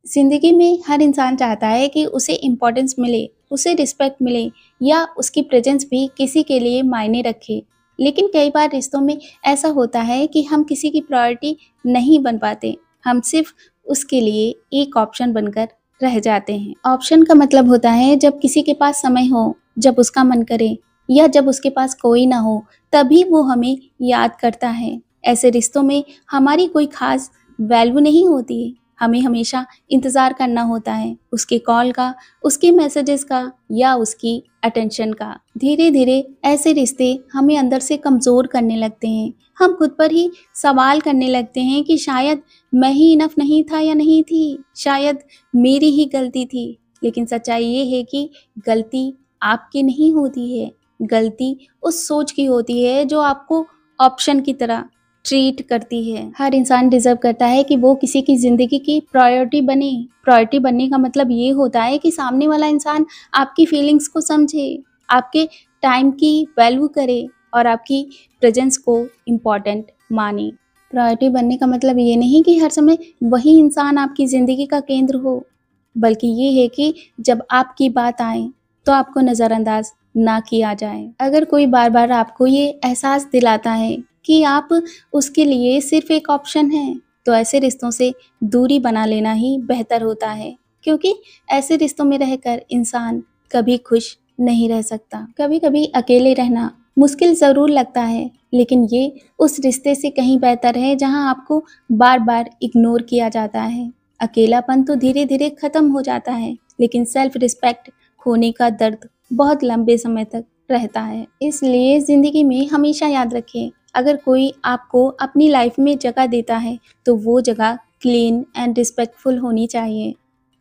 ज़िंदगी में हर इंसान चाहता है कि उसे इम्पोर्टेंस मिले, उसे रिस्पेक्ट मिले या उसकी प्रेज़ेंस भी किसी के लिए मायने रखे। लेकिन कई बार रिश्तों में ऐसा होता है कि हम किसी की प्रायोरिटी नहीं बन पाते। हम सिर्फ़ उसके लिए एक ऑप्शन बनकर रह जाते हैं। ऑप्शन का मतलब होता है जब किसी के पास समय हो, जब उसका मन करे या जब उसके पास कोई ना हो, तभी वो हमें याद करता है। ऐसे रिश्तों में हमारी कोई ख़ास वैल्यू नहीं होती। हमें हमेशा इंतज़ार करना होता है उसके कॉल का, उसके मैसेजेस का या उसकी अटेंशन का। धीरे-धीरे ऐसे रिश्ते हमें अंदर से कमज़ोर करने लगते हैं। हम खुद पर ही सवाल करने लगते हैं कि शायद मैं ही इनफ नहीं था या नहीं थी, शायद मेरी ही गलती थी। लेकिन सच्चाई ये है कि गलती आपकी नहीं होती है, गलती उस सोच की होती है जो आपको ऑप्शन की तरह ट्रीट करती है। हर इंसान डिज़र्व करता है कि वो किसी की ज़िंदगी की प्रायोरिटी बने। प्रायोरिटी बनने का मतलब ये होता है कि सामने वाला इंसान आपकी फीलिंग्स को समझे, आपके टाइम की वैल्यू करे और आपकी प्रेज़ेंस को इम्पोर्टेंट माने। प्रायोरिटी बनने का मतलब ये नहीं कि हर समय वही इंसान आपकी ज़िंदगी का केंद्र हो, बल्कि ये है कि जब आपकी बात आए, तो आपको नज़रअंदाज ना किया जाए। अगर कोई बार-बार आपको ये एहसास दिलाता है कि आप उसके लिए सिर्फ एक ऑप्शन हैं, तो ऐसे रिश्तों से दूरी बना लेना ही बेहतर होता है, क्योंकि ऐसे रिश्तों में रहकर इंसान कभी खुश नहीं रह सकता। कभी-कभी अकेले रहना मुश्किल ज़रूर लगता है, लेकिन ये उस रिश्ते से कहीं बेहतर है जहाँ आपको बार-बार इग्नोर किया जाता है। अकेलापन तो धीरे-धीरे खत्म हो जाता है, लेकिन सेल्फ रिस्पेक्ट खोने का दर्द बहुत लंबे समय तक रहता है। इसलिए ज़िंदगी में हमेशा याद रखें, अगर कोई आपको अपनी लाइफ में जगह देता है, तो वो जगह क्लीन एंड रिस्पेक्टफुल होनी चाहिए।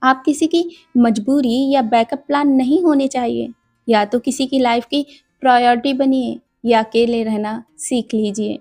आप किसी की मजबूरी या बैकअप प्लान नहीं होने चाहिए। या तो किसी की लाइफ की प्रायोरिटी बनिए या अकेले रहना सीख लीजिए।